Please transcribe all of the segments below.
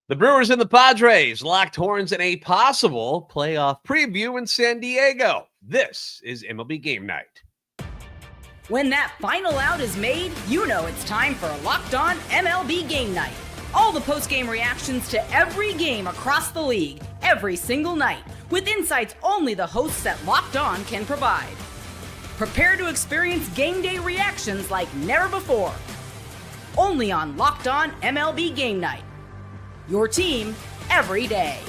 The Brewers and the Padres locked horns in a possible playoff preview in San Diego. This is MLB Game Night. When that final out is made, you know it's time for Locked On MLB Game Night. All the post-game reactions to every game across the league, every single night, with insights only the hosts at Locked On can provide. Prepare to experience game day reactions like never before. Only on Locked On MLB Game Night. Your team every day.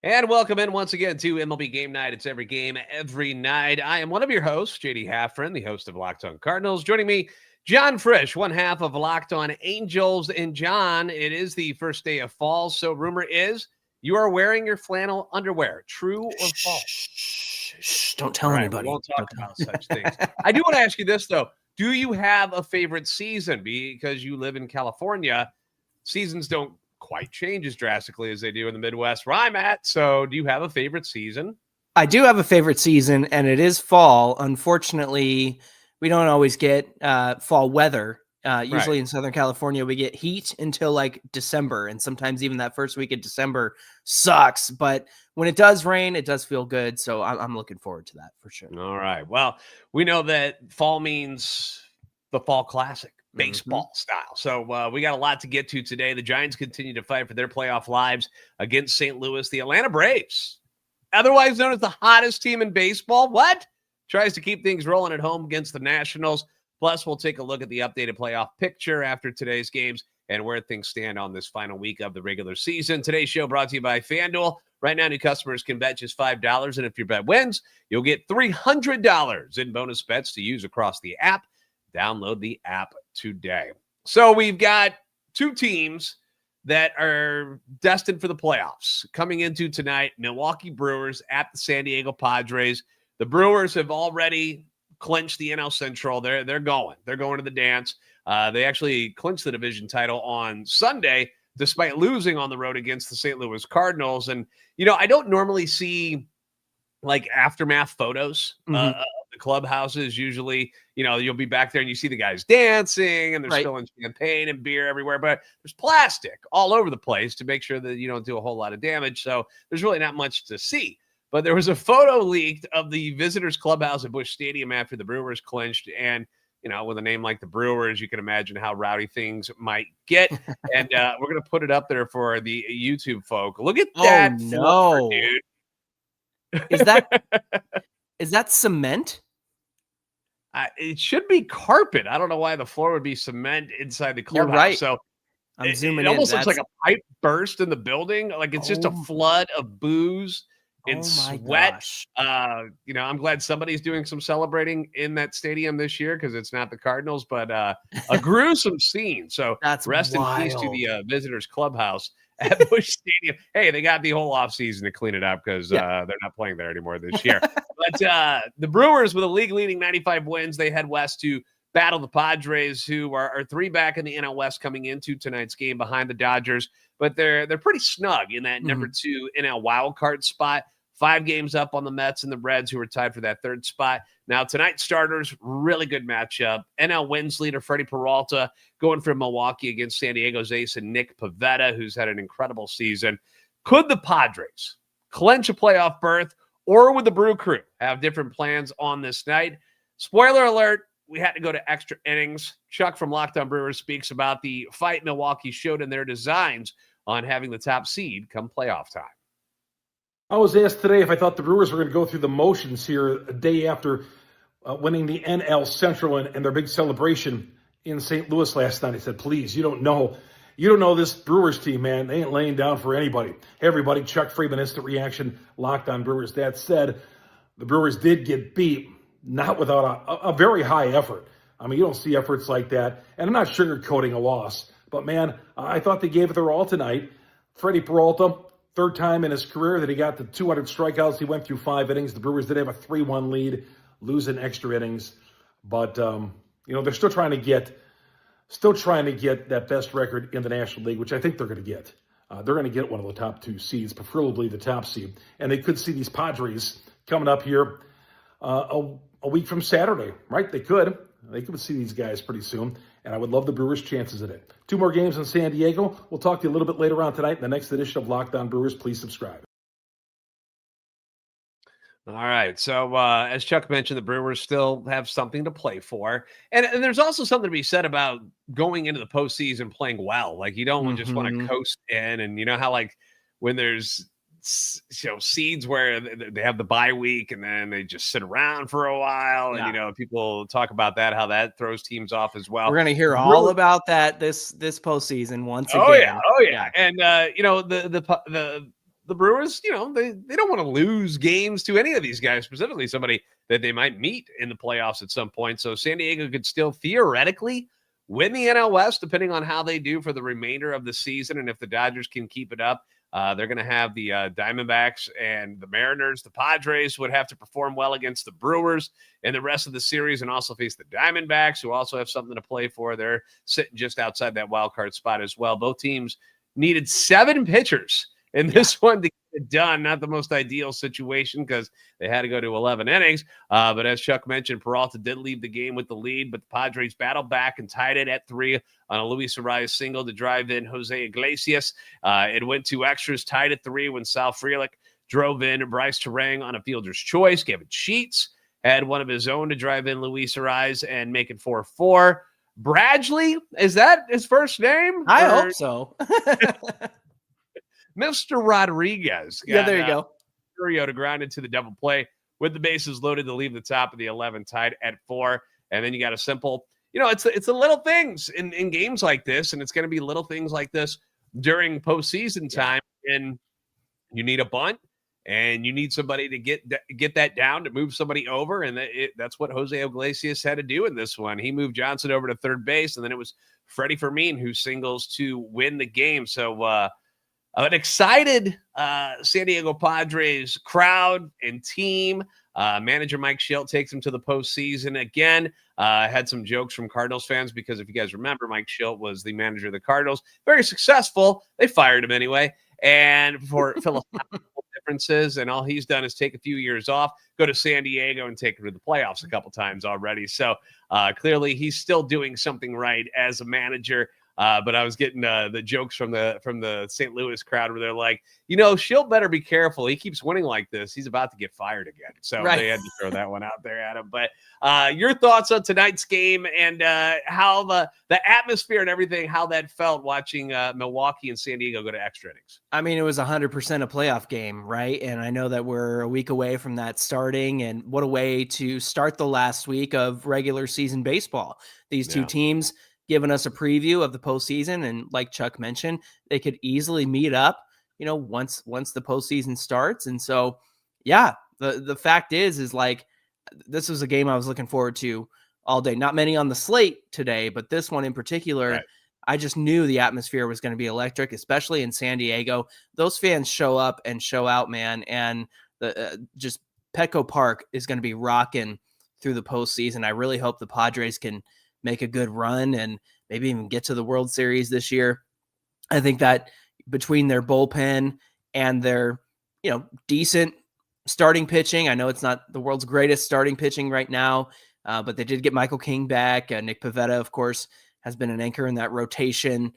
And welcome in once again to MLB Game Night. It's every game, every night. I am one of your hosts, JD Hafron, the host of Locked On Cardinals. Joining me, Jon Frisch, one half of Locked On Angels. And John, it is the first day of fall, so rumor is you are wearing your flannel underwear. True or false? Shh, don't tell anybody. We won't talk about such things. I do want to ask you this, though. Do you have a favorite season? Because you live in California, seasons don't quite change as drastically as they do in the Midwest where I'm at. So do you have a favorite season? I do have a favorite season, and it is fall. Unfortunately, we don't always get fall weather. Usually in Southern California, we get heat until like December, and sometimes even that first week of December sucks. But when it does rain, it does feel good. So I'm looking forward to that for sure. All right. Well, we know that fall means the Fall Classic, baseball style. So we got a lot to get to today. The Giants continue to fight for their playoff lives against St. Louis. The Atlanta Braves, otherwise known as the hottest team in baseball, tries to keep things rolling at home against the Nationals. Plus, we'll take a look at the updated playoff picture after today's games and where things stand on this final week of the regular season. Today's show brought to you by FanDuel. Right now, new customers can bet just $5, and if your bet wins, you'll get $300 in bonus bets to use across the app. Download the app today. So we've got two teams that are destined for the playoffs. Coming into tonight, Milwaukee Brewers at the San Diego Padres. The Brewers have already clinched the NL Central. They're going to the dance. They actually clinched the division title on Sunday, despite losing on the road against the St. Louis Cardinals. And, I don't normally see like aftermath photos of the clubhouses. Usually, you'll be back there and you see the guys dancing and they're spilling champagne and beer everywhere, but there's plastic all over the place to make sure that you don't do a whole lot of damage. So there's really not much to see. But there was a photo leaked of the visitors clubhouse at Busch Stadium after the Brewers clinched. And, with a name like the Brewers, you can imagine how rowdy things might get. And we're going to put it up there for the YouTube folk. Look at that. Oh, no. Dude. Is that cement? It should be carpet. I don't know why the floor would be cement inside the clubhouse. You're right. So I'm zooming it in. almost looks like a pipe burst in the building. Like it's just a flood of booze and sweat. I'm glad somebody's doing some celebrating in that stadium this year because it's not the Cardinals, but a gruesome scene. So that's rest wild. in peace to the visitors clubhouse at Busch Stadium. Hey, they got the whole offseason to clean it up because they're not playing there anymore this year. But the Brewers, with a league-leading 95 wins, they head west to battle the Padres, who are three back in the NL West coming into tonight's game behind the Dodgers. But they're pretty snug in that number 2 NL wildcard spot. 5 games up on the Mets and the Reds, who are tied for that third spot. Now, tonight's starters, really good matchup. NL wins leader Freddy Peralta going from Milwaukee against San Diego's ace and Nick Pivetta, who's had an incredible season. Could the Padres clinch a playoff berth, or would the Brew Crew have different plans on this night? Spoiler alert, we had to go to extra innings. Chuck from Locked On Brewers speaks about the fight Milwaukee showed in their designs on having the top seed come playoff time. I was asked today if I thought the Brewers were going to go through the motions here a day after winning the NL Central and their big celebration in St. Louis last night. I said, please, you don't know this Brewers team, man. They ain't laying down for anybody. Hey, everybody, Chuck Freeman, instant reaction, Locked On Brewers. That said, the Brewers did get beat, not without a very high effort. I mean, you don't see efforts like that. And I'm not sugarcoating a loss. But, man, I thought they gave it their all tonight. Freddy Peralta, third time in his career that he got the 200 strikeouts. He went through 5 innings. The Brewers did have a 3-1 lead, losing extra innings. But, they're still trying to get that best record in the National League, which I think they're going to get. They're going to get one of the top 2 seeds, preferably the top seed. And they could see these Padres coming up here a week from Saturday, right? They could see these guys pretty soon. and I would love the Brewers' chances at it. 2 more games in San Diego. We'll talk to you a little bit later on tonight in the next edition of Locked On Brewers. Please subscribe. All right. So as Chuck mentioned, the Brewers still have something to play for. And there's also something to be said about going into the postseason playing well. Like, you don't just want to coast in. And you know how, like, when there's seeds where they have the bye week and then they just sit around for a while. And, people talk about that, how that throws teams off as well. We're going to hear all about that this postseason once again. Oh, yeah. And, the Brewers, they don't want to lose games to any of these guys, specifically somebody that they might meet in the playoffs at some point. So San Diego could still theoretically win the NL West, depending on how they do for the remainder of the season. And if the Dodgers can keep it up, they're going to have the Diamondbacks and the Mariners. The Padres would have to perform well against the Brewers in the rest of the series and also face the Diamondbacks, who also have something to play for. They're sitting just outside that wild card spot as well. Both teams needed 7 pitchers in this one to get it done. Not the most ideal situation because they had to go to 11 innings. But as Chuck mentioned, Peralta did leave the game with the lead, but the Padres battled back and tied it at 3 on a Luis Arias single to drive in Jose Iglesias. It went to extras, tied at 3 when Sal Frelick drove in Bryce Terang on a fielder's choice. Kevin Sheets had one of his own to drive in Luis Arias and make it 4-4. Bradley, is that his first name? I hope so. Mr. Rodriguez. There you go. Curio to ground into the double play with the bases loaded to leave the top of the 11, tied at 4. And then you got a simple, it's the little things in games like this, and it's going to be little things like this during postseason time. And you need a bunt, and you need somebody to get that down to move somebody over, and that's what Jose Iglesias had to do in this one. He moved Johnson over to third base, and then it was Freddy Peralta who singles to win the game. So, an excited San Diego Padres crowd and team. Manager Mike Shildt takes him to the postseason again. Had some jokes from Cardinals fans because if you guys remember, Mike Shildt was the manager of the Cardinals. Very successful. They fired him anyway. And for philosophical differences, and all he's done is take a few years off, go to San Diego and take him to the playoffs a couple times already. So clearly he's still doing something right as a manager. But I was getting the jokes from the St. Louis crowd where they're like, Shildt better be careful. He keeps winning like this. He's about to get fired again. So They had to throw that one out there at him. But your thoughts on tonight's game and how the atmosphere and everything, how that felt watching Milwaukee and San Diego go to extra innings. I mean, it was 100% a playoff game, right? And I know that we're a week away from that starting, and what a way to start the last week of regular season baseball. These two teams giving us a preview of the postseason. And like Chuck mentioned, they could easily meet up, once the postseason starts. And so, the fact is like, this was a game I was looking forward to all day. Not many on the slate today, but this one in particular, right. I just knew the atmosphere was going to be electric, especially in San Diego. Those fans show up and show out, man. And just Petco Park is going to be rocking through the postseason. I really hope the Padres can make a good run and maybe even get to the World Series this year. I think that between their bullpen and their, decent starting pitching, I know it's not the world's greatest starting pitching right now, but they did get Michael King back. Nick Pivetta, of course, has been an anchor in that rotation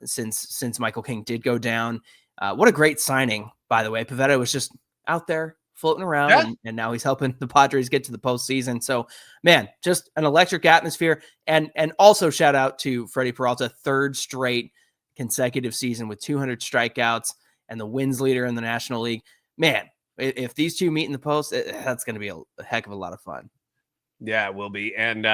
since Michael King did go down. What a great signing, by the way. Pivetta was just out there floating around, and now he's helping the Padres get to the postseason. So, man, just an electric atmosphere. And also shout out to Freddy Peralta, 3rd straight consecutive season with 200 strikeouts and the wins leader in the National League. Man, if these two meet in the post, that's going to be a heck of a lot of fun. Yeah, it will be. And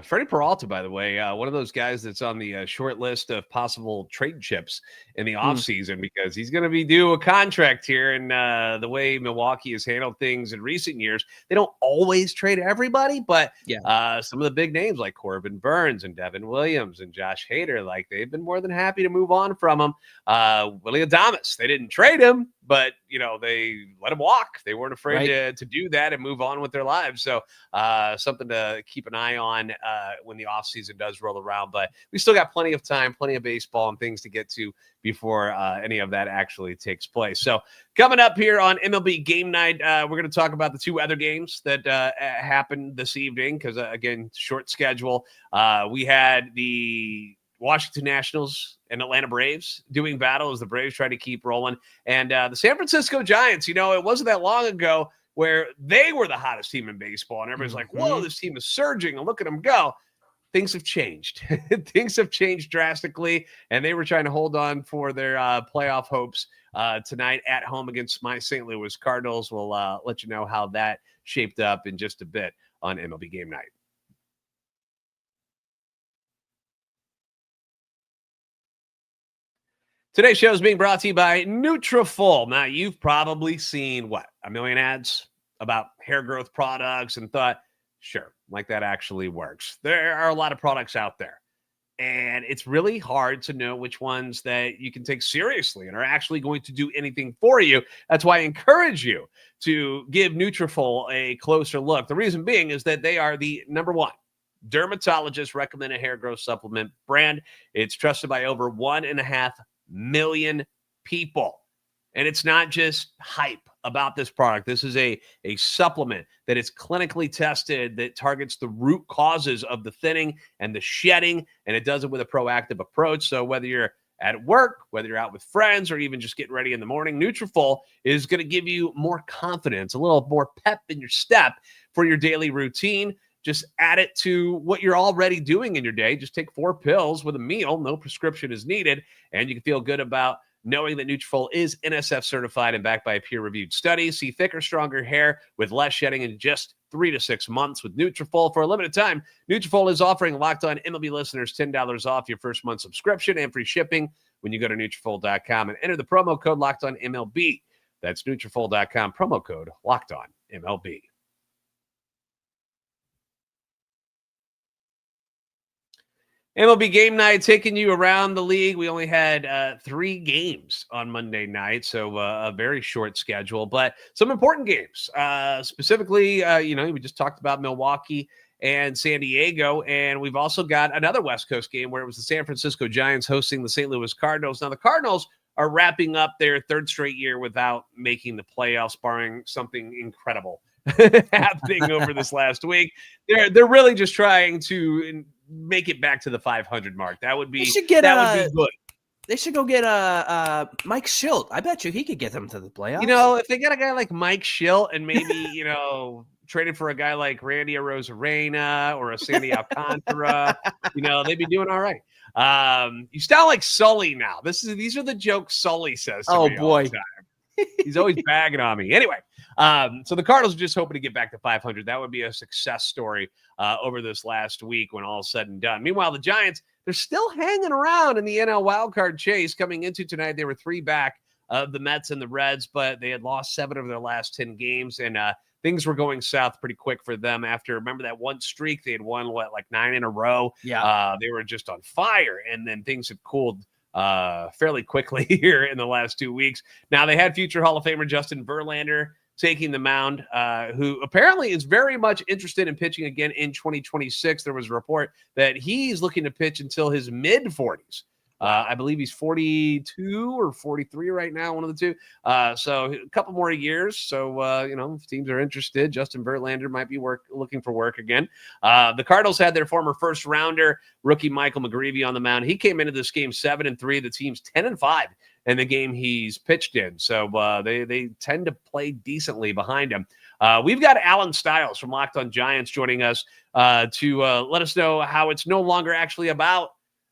Freddy Peralta, by the way, one of those guys that's on the short list of possible trade chips in the offseason because he's going to be due a contract here. And the way Milwaukee has handled things in recent years, they don't always trade everybody, but some of the big names like Corbin Burns and Devin Williams and Josh Hader, like they've been more than happy to move on from him. Willie Adames, they didn't trade him, but, they let them walk. They weren't afraid to do that and move on with their lives. So something to keep an eye on when the offseason does roll around. But we still got plenty of time, plenty of baseball and things to get to before any of that actually takes place. So coming up here on MLB Game Night, we're going to talk about the two other games that happened this evening because, again, short schedule. We had the Washington Nationals and Atlanta Braves doing battle as the Braves try to keep rolling. And the San Francisco Giants, it wasn't that long ago where they were the hottest team in baseball. And everybody's like, whoa, this team is surging and look at them go. Things have changed. Things have changed drastically. And they were trying to hold on for their playoff hopes tonight at home against my St. Louis Cardinals. We'll let you know how that shaped up in just a bit on MLB Game Night. Today's show is being brought to you by Nutrafol. Now, you've probably seen, a million ads about hair growth products and thought, sure, that actually works. There are a lot of products out there, and it's really hard to know which ones that you can take seriously and are actually going to do anything for you. That's why I encourage you to give Nutrafol a closer look. The reason being is that they are the number one dermatologist recommended hair growth supplement brand. It's trusted by over 1.5 million people. And it's not just hype about this product. This is a supplement that is clinically tested that targets the root causes of the thinning and the shedding, and it does it with a proactive approach. So whether you're at work, whether you're out with friends, or even just getting ready in the morning, Nutrafol is going to give you more confidence, a little more pep in your step for your daily routine. Just add it to what you're already doing in your day. Just take 4 pills with a meal. No prescription is needed. And you can feel good about knowing that Nutrafol is NSF certified and backed by a peer-reviewed study. See thicker, stronger hair with less shedding in just 3 to 6 months with Nutrafol. For a limited time, Nutrafol is offering Locked On MLB listeners $10 off your first month subscription and free shipping when you go to Nutrafol.com and enter the promo code Locked On MLB. That's Nutrafol.com, promo code Locked On MLB. MLB Game Night taking you around the league. We only had 3 games on Monday night, so a very short schedule, but some important games. Specifically, we just talked about Milwaukee and San Diego, and we've also got another West Coast game where it was the San Francisco Giants hosting the St. Louis Cardinals. Now, the Cardinals are wrapping up their 3rd straight year without making the playoffs, barring something incredible happening over this last week. They're really just trying to make it back to the 500 mark. That would be would be good. They should go get Mike Schilt. I bet you he could get them to the playoffs. If they got a guy like Mike Schilt and maybe traded for a guy like Randy Arozarena or a Sandy Alcantara, they'd be doing all right. You sound like Sully now. These are the jokes Sully says to me all the time. He's always bagging on me. Anyway, so the Cardinals are just hoping to get back to 500. That would be a success story over this last week when all is said and done. Meanwhile, the Giants, they're still hanging around in the NL wildcard chase. Coming into tonight, they were 3 back of the Mets and the Reds, but they had lost 7 of their last 10 games, and things were going south pretty quick for them after, remember that one streak? They had won, 9 in a row? Yeah. They were just on fire, and then things have cooled fairly quickly here in the last 2 weeks. Now, they had future Hall of Famer Justin Verlander taking the mound, who apparently is very much interested in pitching again in 2026. There was a report that he's looking to pitch until his mid-40s. I believe he's 42 or 43 right now, one of the two. So a couple more years. So, if teams are interested, Justin Verlander might be looking for work again. The Cardinals had their former first rounder, rookie Michael McGreevy, on the mound. He came into this game 7-3. The team's 10-5 in the game he's pitched in. So they tend to play decently behind him. We've got Alan Stiles from Locked On Giants joining us to let us know how it's no longer actually about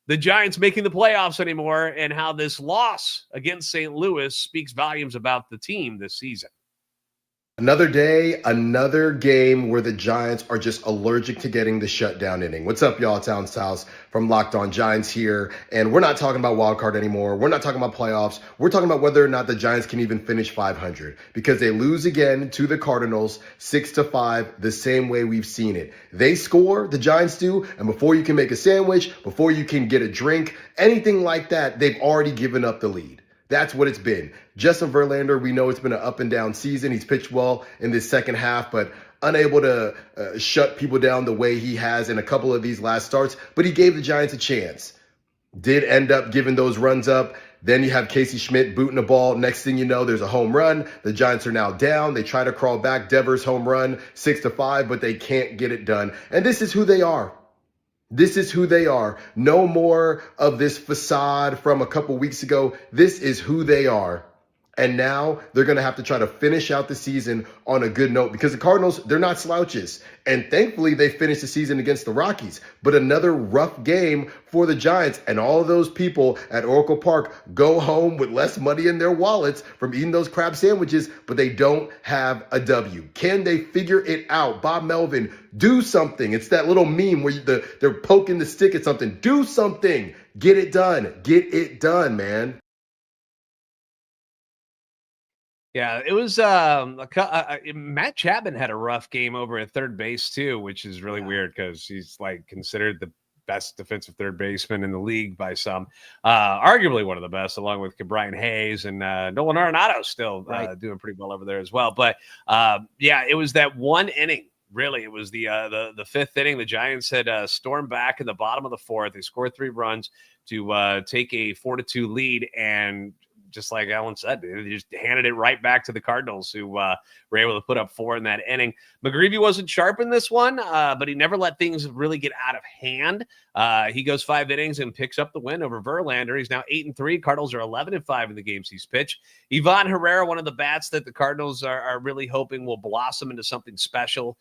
the Giants making the playoffs anymore and how this loss against St. Louis speaks volumes about the team this season. Another day, another game where the Giants are just allergic to getting the shutdown inning. What's up, y'all? It's Alan Stiles from Locked On Giants here. And we're not talking about wild card anymore. We're not talking about playoffs. We're talking about whether or not the Giants can even finish 500 because they lose again to the Cardinals 6-5, the same way we've seen it. They score, the Giants do, and before you can make a sandwich, before you can get a drink, anything like that, they've already given up the lead. That's what it's been. Justin Verlander, we know it's been an up and down season. He's pitched well in this second half, but unable to shut people down the way he has in a couple of these last starts. But he gave the Giants a chance. Did end up giving those runs up. Then you have Casey Schmidt booting the ball. Next thing you know, there's a home run. The Giants are now down. They try to crawl back. Devers home run, 6-5, but they can't get it done. And this is who they are. This is who they are. No more of this facade from a couple weeks ago. This is who they are. And now they're going to have to try to finish out the season on a good note because the Cardinals, they're not slouches. And thankfully, they finished the season against the Rockies. But another rough game for the Giants. And all of those people at Oracle Park go home with less money in their wallets from eating those crab sandwiches, but they don't have a W. Can they figure it out? Bob Melvin, do something. It's that little meme where they're poking the stick at something. Do something. Get it done. Get it done, man. Yeah, it was Matt Chapman had a rough game over at third base too, which is really weird because he's like considered the best defensive third baseman in the league by some, arguably one of the best, along with Brian Hayes and Nolan Arenado still doing pretty well over there as well. But yeah, it was that one inning. Really, it was the fifth inning. The Giants had stormed back in the bottom of the fourth. They scored 3 runs to take a 4-2 lead, and just like Alan said, they just handed it right back to the Cardinals, who were able to put up 4 in that inning. McGreevy wasn't sharp in this one, but he never let things really get out of hand. He goes 5 innings and picks up the win over Verlander. He's now 8-3. Cardinals are 11-5 in the games he's pitched. Ivan Herrera, one of the bats that the Cardinals are really hoping will blossom into something special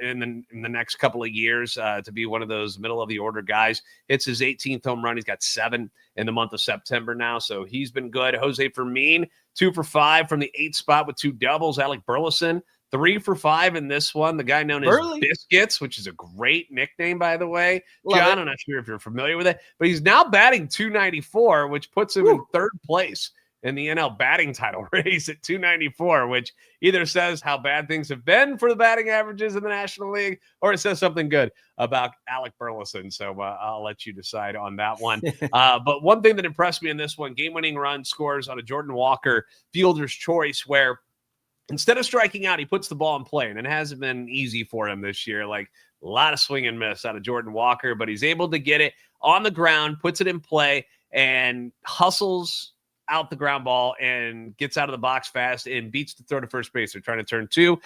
in the next couple of years to be one of those middle-of-the-order guys. Hits his 18th home run. He's got 7 in the month of September now, so he's been good. Jose Fermin, 2 for 5 from the 8th spot with 2 doubles. Alec Burleson, 3 for 5 in this one. The guy known as Biscuits, which is a great nickname, by the way. John, I'm not sure if you're familiar with it, but he's now batting .294, which puts him in 3rd place in the NL batting title race at .294, which either says how bad things have been for the batting averages in the National League, or it says something good about Alec Burleson. So I'll let you decide on that one. But one thing that impressed me in this one, game-winning run scores on a Jordan Walker fielder's choice, where instead of striking out, he puts the ball in play, and it hasn't been easy for him this year. Like a lot of swing and miss out of Jordan Walker, but he's able to get it on the ground, puts it in play, and hustles out the ground ball and gets out of the box fast and beats the throw to first base. They're trying to turn 2,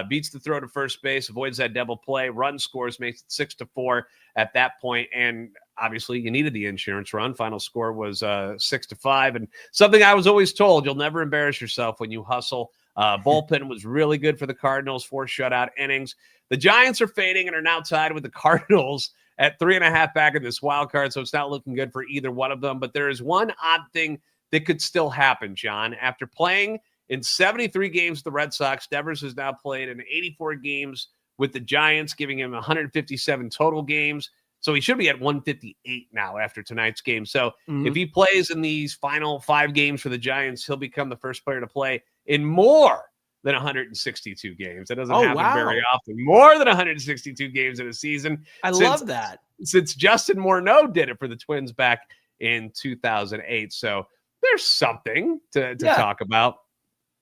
beats the throw to first base, avoids that double play, run scores, makes it 6-4 at that point. And obviously you needed the insurance run. Final score was 6-5. And something I was always told, you'll never embarrass yourself when you hustle. Bullpen was really good for the Cardinals, 4 shutout innings. The Giants are fading and are now tied with the Cardinals at 3.5 back in this wild card. So it's not looking good for either one of them, but there is one odd thing that could still happen, John. After playing in 73 games with the Red Sox, Devers has now played in 84 games with the Giants, giving him 157 total games. So he should be at 158 now after tonight's game. So if he plays in these final 5 games for the Giants, he'll become the first player to play in more than 162 games. That doesn't happen very often. More than 162 games in a season. I love that. Since Justin Morneau did it for the Twins back in 2008. So there's something to talk about.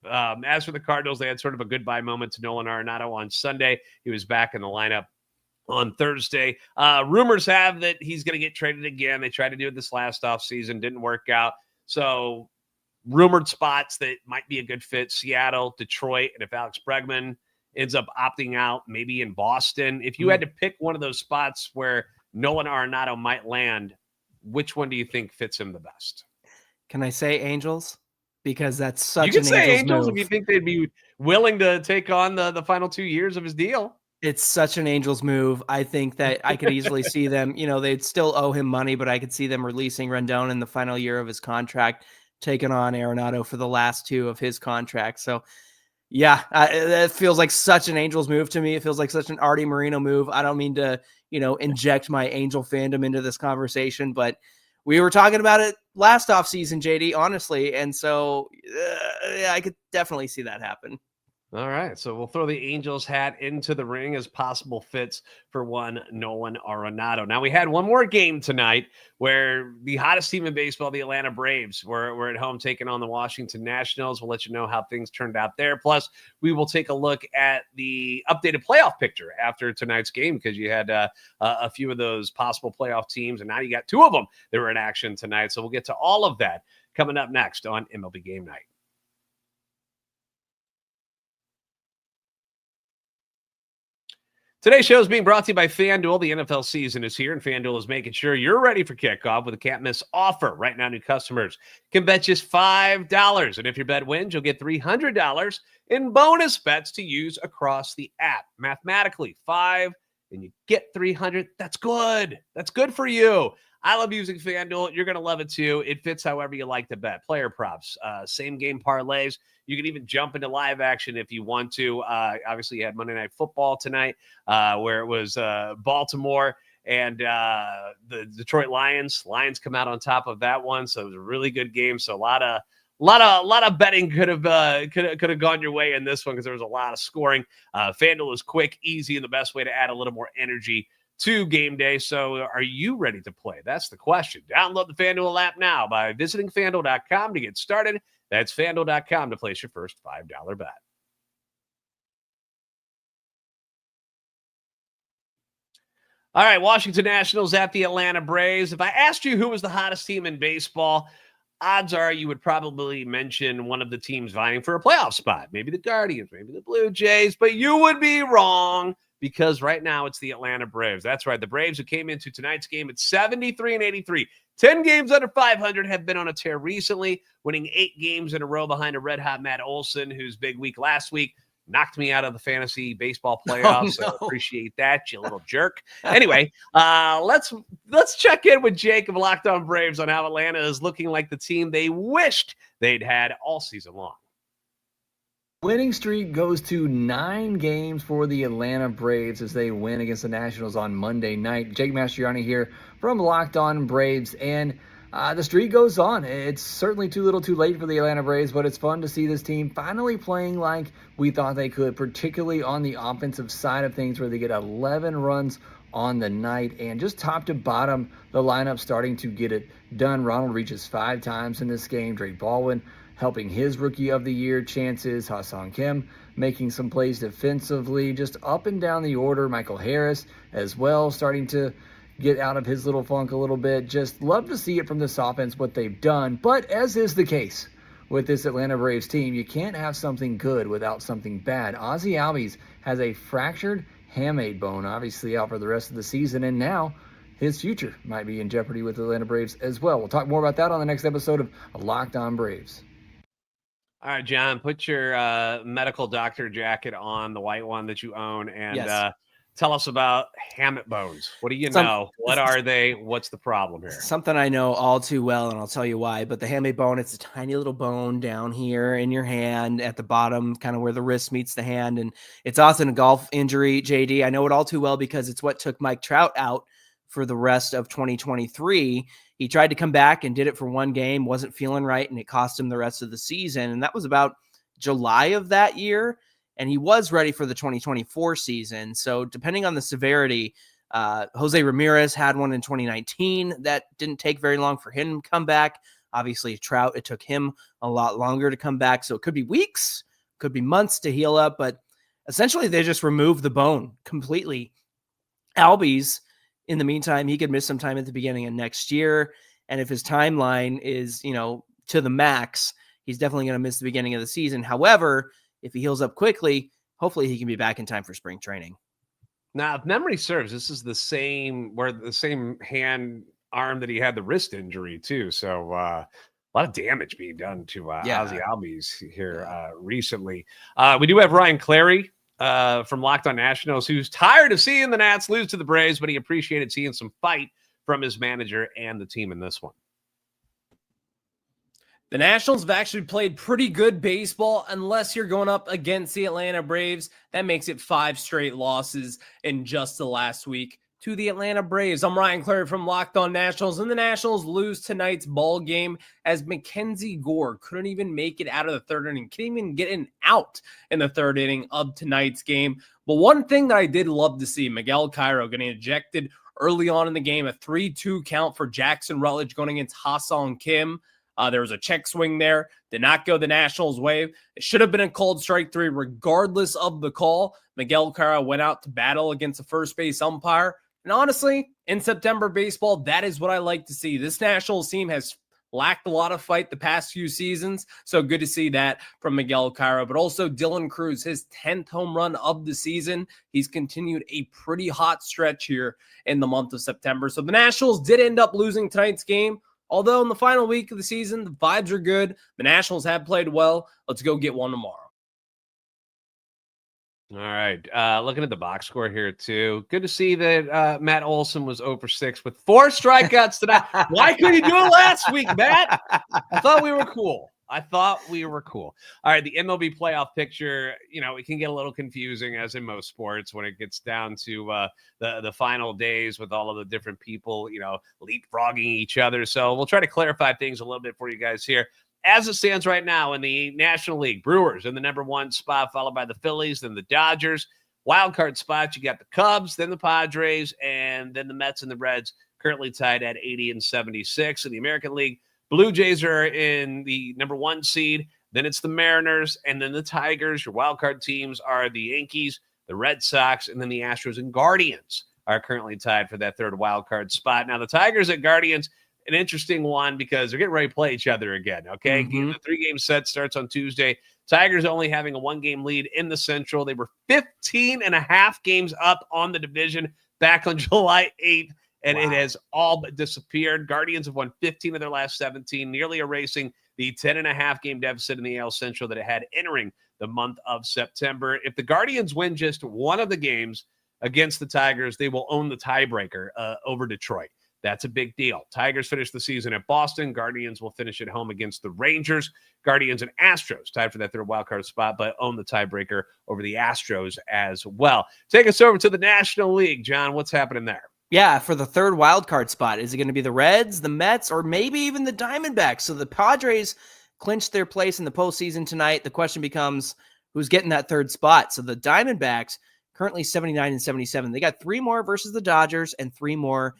As for the Cardinals, they had sort of a goodbye moment to Nolan Arenado on Sunday. He was back in the lineup on Thursday. Rumors have that he's going to get traded again. They tried to do it this last offseason, didn't work out. So rumored spots that might be a good fit: Seattle, Detroit, and if Alex Bregman ends up opting out, maybe in Boston. If you had to pick one of those spots where Nolan Arenado might land, which one do you think fits him the best? Can I say Angels? Because that's such you can an say Angels move. if you think they'd be willing to take on the final 2 years of his deal. It's such an Angels move. I think that I could easily see them, they'd still owe him money, but I could see them releasing Rendon in the final year of his contract, taking on Arenado for the last 2 of his contract. So yeah, that feels like such an Angels move to me. It feels like such an Artie Moreno move. I don't mean to, inject my Angel fandom into this conversation, but we were talking about it last offseason, JD, honestly. And so I could definitely see that happen. All right, so we'll throw the Angels hat into the ring as possible fits for one Nolan Arenado. Now, we had one more game tonight where the hottest team in baseball, the Atlanta Braves, were at home taking on the Washington Nationals. We'll let you know how things turned out there. Plus, we will take a look at the updated playoff picture after tonight's game because you had a few of those possible playoff teams, and now you got two of them that were in action tonight. So we'll get to all of that coming up next on MLB Game Night. Today's show is being brought to you by FanDuel. The NFL season is here, and FanDuel is making sure you're ready for kickoff with a can't-miss offer. Right now, new customers can bet just $5, and if your bet wins, you'll get $300 in bonus bets to use across the app. Mathematically, 5 and you get 300. That's good. That's good for you. I love using FanDuel. You're going to love it too. It fits however you like to bet. Player props, same game parlays. You can even jump into live action if you want to. Obviously, you had Monday Night Football tonight where it was Baltimore and the Detroit Lions. Lions come out on top of that one. So it was a really good game. So a lot of betting could have gone your way in this one because there was a lot of scoring. FanDuel is quick, easy, and the best way to add a little more energy to game day. So are you ready to play? That's the question. Download the FanDuel app now by visiting FanDuel.com to get started. That's FanDuel.com to place your first $5 bet. All right, Washington Nationals at the Atlanta Braves. If I asked you who was the hottest team in baseball, odds are you would probably mention one of the teams vying for a playoff spot. Maybe the Guardians, maybe the Blue Jays, but you would be wrong because right now it's the Atlanta Braves. That's right, the Braves who came into tonight's game at 73-83. 10 games under 500, have been on a tear recently, winning 8 games in a row behind a red-hot Matt Olson, whose big week last week knocked me out of the fantasy baseball playoffs. Oh, no. So appreciate that, you little jerk. Anyway, let's check in with Jake of Locked On Braves on how Atlanta is looking like the team they wished they'd had all season long. Winning streak goes to 9 games for the Atlanta Braves as they win against the Nationals on Monday night. Jake Mastriani here from Locked On Braves, and the streak goes on. It's certainly too little too late for the Atlanta Braves, but it's fun to see this team finally playing like we thought they could, particularly on the offensive side of things where they get 11 runs on the night, and just top to bottom, the lineup starting to get it done. Ronald reaches 5 times in this game. Drake Baldwin helping his Rookie of the Year chances. Ha-Seong Kim making some plays defensively, just up and down the order. Michael Harris as well starting to get out of his little funk a little bit. Just love to see it from this offense, what they've done. But as is the case with this Atlanta Braves team, you can't have something good without something bad. Ozzie Albies has a fractured hamate bone, obviously out for the rest of the season, and now his future might be in jeopardy with the Atlanta Braves as well. We'll talk more about that on the next episode of Locked On Braves. All right, John, put your medical doctor jacket on, the white one that you own, and Yes. Tell us about hamate bones. What do you know? What are they? What's the problem here? Something I know all too well, and I'll tell you why. But the hamate bone, it's a tiny little bone down here in your hand at the bottom, kind of where the wrist meets the hand. And it's often a golf injury, JD. I know it all too well because it's what took Mike Trout out for the rest of 2023. He tried to come back and did it for one game, wasn't feeling right, and it cost him the rest of the season. And that was about July of that year. And he was ready for the 2024 season. So depending on the severity, Jose Ramirez had one in 2019 that didn't take very long for him to come back. Obviously, Trout, it took him a lot longer to come back. So it could be weeks, could be months to heal up. But essentially, they just removed the bone completely. Albies, in the meantime, he could miss some time at the beginning of next year. And if his timeline is, to the max, he's definitely going to miss the beginning of the season. However, if he heals up quickly, hopefully he can be back in time for spring training. Now, if memory serves, this is the same hand arm that he had the wrist injury too. So a lot of damage being done to Ozzie Albies here recently. We do have Ryan Clary from Locked On Nationals, who's tired of seeing the Nats lose to the Braves, but he appreciated seeing some fight from his manager and the team in this one. The Nationals have actually played pretty good baseball unless you're going up against the Atlanta Braves. That makes it 5 straight losses in just the last week. to the Atlanta Braves. I'm Ryan Clary from Locked On Nationals, and the Nationals lose tonight's ball game as Mackenzie Gore couldn't even make it out of the third inning, couldn't even get an out in the third inning of tonight's game. But one thing that I did love to see, Miguel Cairo getting ejected early on in the game, a 3-2 count for Jackson Rutledge going against Ha-Sung Kim. There was a check swing there, did not go the Nationals' way. It should have been a called strike 3 regardless of the call. Miguel Cairo went out to battle against the first base umpire. And honestly, in September baseball, that is what I like to see. This Nationals team has lacked a lot of fight the past few seasons, so good to see that from Miguel Cairo. But also Dylan Cruz, his 10th home run of the season. He's continued a pretty hot stretch here in the month of September. So the Nationals did end up losing tonight's game. Although in the final week of the season, the vibes are good. The Nationals have played well. Let's go get one tomorrow. All right. Looking at the box score here, too. Good to see that Matt Olson was 0 for 6 with 4 strikeouts tonight. Why couldn't you do it last week, Matt? I thought we were cool. All right. The MLB playoff picture, it can get a little confusing, as in most sports, when it gets down to the final days with all of the different people, leapfrogging each other. So we'll try to clarify things a little bit for you guys here. As it stands right now in the National League, Brewers in the number 1 spot, followed by the Phillies, then the Dodgers. Wild card spots, you got the Cubs, then the Padres, and then the Mets and the Reds, currently tied at 80 and 76. In the American League, Blue Jays are in the number 1 seed, then it's the Mariners, and then the Tigers. Your wild card teams are the Yankees, the Red Sox, and then the Astros and Guardians are currently tied for that 3rd wild card spot. Now, the Tigers and Guardians, an interesting one because they're getting ready to play each other again, okay? Mm-hmm. The 3-game set starts on Tuesday. Tigers only having a 1-game lead in the Central. They were 15.5 games up on the division back on July 8th, and It has all but disappeared. Guardians have won 15 of their last 17, nearly erasing the 10.5-game deficit in the AL Central that it had entering the month of September. If the Guardians win just one of the games against the Tigers, they will own the tiebreaker over Detroit. That's a big deal. Tigers finish the season at Boston. Guardians will finish at home against the Rangers. Guardians and Astros tied for that 3rd wildcard spot, but own the tiebreaker over the Astros as well. Take us over to the National League. John, what's happening there? Yeah, for the 3rd wildcard spot, is it going to be the Reds, the Mets, or maybe even the Diamondbacks? So the Padres clinched their place in the postseason tonight. The question becomes, who's getting that 3rd spot? So the Diamondbacks, currently 79 and 77. They got 3 more versus the Dodgers and 3 more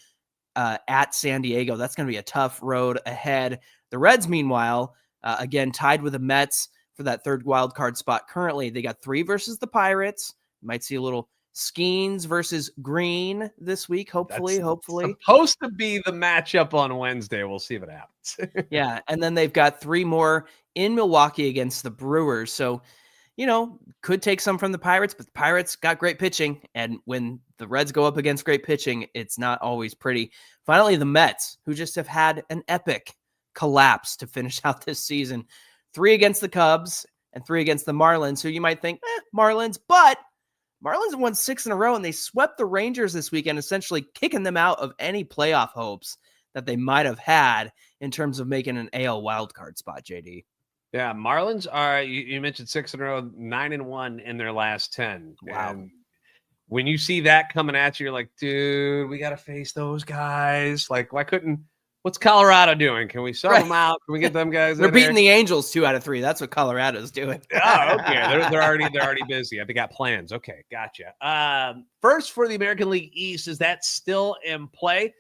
at San Diego. That's going to be a tough road ahead. The Reds, meanwhile, again, tied with the Mets for that 3rd wild card spot. Currently, they got 3 versus the Pirates. You might see a little Skeens versus Green this week. Hopefully. Supposed to be the matchup on Wednesday. We'll see if it happens. Yeah. And then they've got 3 more in Milwaukee against the Brewers. So, could take some from the Pirates, but the Pirates got great pitching. And when the Reds go up against great pitching, it's not always pretty. Finally, the Mets, who just have had an epic collapse to finish out this season. 3 against the Cubs and 3 against the Marlins, who you might think, Marlins, but Marlins have won 6 in a row, and they swept the Rangers this weekend, essentially kicking them out of any playoff hopes that they might have had in terms of making an AL wildcard spot, JD. Yeah, Marlins are, you mentioned 6 in a row, 9-1 in their last 10. Wow. And when you see that coming at you, you're like, dude, we got to face those guys. Like, what's Colorado doing? Can we sub them out? Can we get them guys They're in beating there? the Angels 2 out of 3. That's what Colorado's doing. Oh, okay. They're already busy. They got plans. Okay, gotcha. First for the American League East, is that still in play?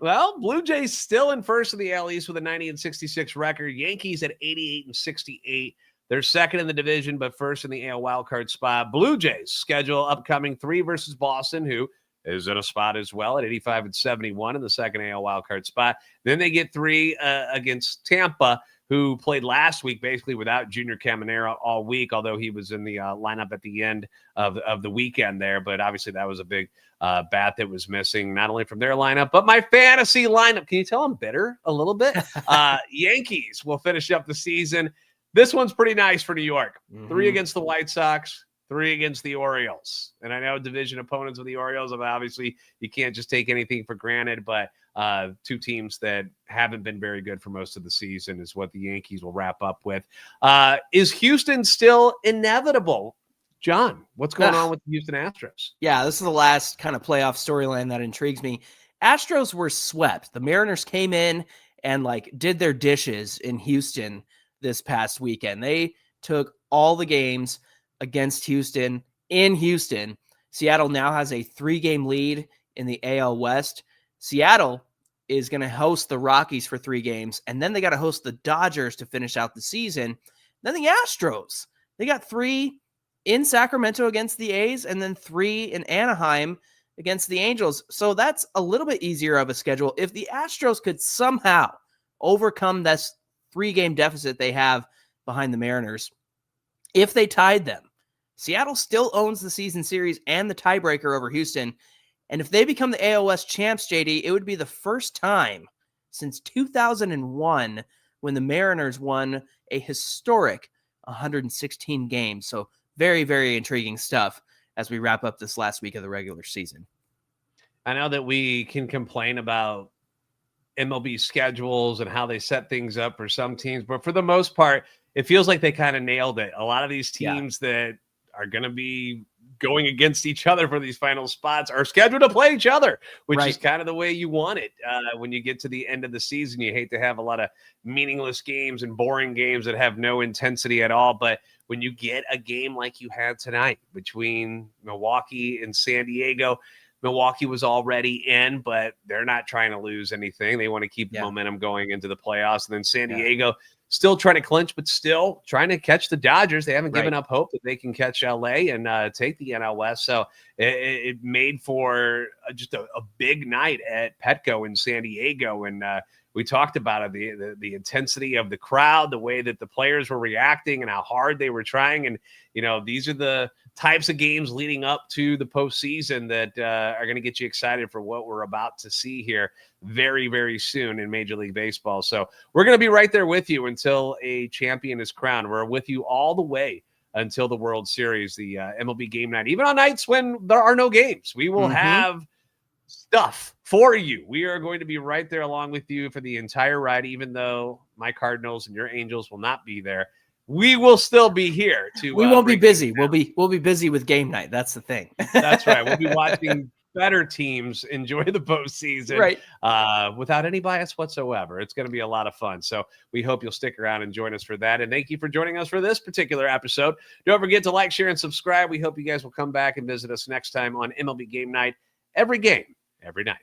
Well, Blue Jays still in first in the AL East with a 90 and 66 record. Yankees at 88 and 68. They're second in the division, but first in the AL wildcard spot. Blue Jays schedule upcoming 3 versus Boston, who is in a spot as well at 85 and 71 in the second AL wildcard spot. Then they get 3 against Tampa, who played last week basically without Junior Caminero all week, although he was in the lineup at the end of the weekend there. But obviously that was a big bat that was missing, not only from their lineup, but my fantasy lineup. Can you tell I'm bitter a little bit? Yankees will finish up the season. This one's pretty nice for New York. 3 against the White Sox, 3 against the Orioles. And I know division opponents of the Orioles, obviously you can't just take anything for granted, but 2 teams that haven't been very good for most of the season is what the Yankees will wrap up with. Is Houston still inevitable? John, what's going on with the Houston Astros? Yeah, this is the last kind of playoff storyline that intrigues me. Astros were swept. The Mariners came in and did their dishes in Houston this past weekend. They took all the games against Houston in Houston. Seattle now has a 3-game lead in the AL West. Seattle is going to host the Rockies for 3 games, and then they got to host the Dodgers to finish out the season. Then the Astros, they got 3 in Sacramento against the A's, and then 3 in Anaheim against the Angels. So that's a little bit easier of a schedule. If the Astros could somehow overcome this 3-game deficit they have behind the Mariners, if they tied them, Seattle still owns the season series and the tiebreaker over Houston. And if they become the AL West champs, JD, it would be the first time since 2001 when the Mariners won a historic 116 games. So very, very intriguing stuff as we wrap up this last week of the regular season. I know that we can complain about MLB schedules and how they set things up for some teams, but for the most part, it feels like they kind of nailed it. A lot of these teams that are going to be going against each other for these final spots are scheduled to play each other, which is kind of the way you want it. When you get to the end of the season, you hate to have a lot of meaningless games and boring games that have no intensity at all. But when you get a game like you had tonight between Milwaukee and San Diego, Milwaukee was already in, but they're not trying to lose anything. They want to keep the momentum going into the playoffs. And then San Diego still trying to clinch, but still trying to catch the Dodgers. They haven't given up hope that they can catch LA and take the NL West. So it made for just a big night at Petco in San Diego. And we talked about it, the intensity of the crowd, the way that the players were reacting and how hard they were trying. And, these are the types of games leading up to the postseason that are going to get you excited for what we're about to see here very, very soon in Major League Baseball. So we're going to be right there with you until a champion is crowned. We're with you all the way until the World Series, the MLB Game Night. Even on nights when there are no games, we will have stuff for you. We are going to be right there along with you for the entire ride, even though my Cardinals and your Angels will not be there. We will still be here to. We won't be busy. We'll be busy with game night. That's the thing. That's right. We'll be watching better teams enjoy the postseason, without any bias whatsoever. It's going to be a lot of fun. So we hope you'll stick around and join us for that. And thank you for joining us for this particular episode. Don't forget to like, share, and subscribe. We hope you guys will come back and visit us next time on MLB Game Night. Every game, every night.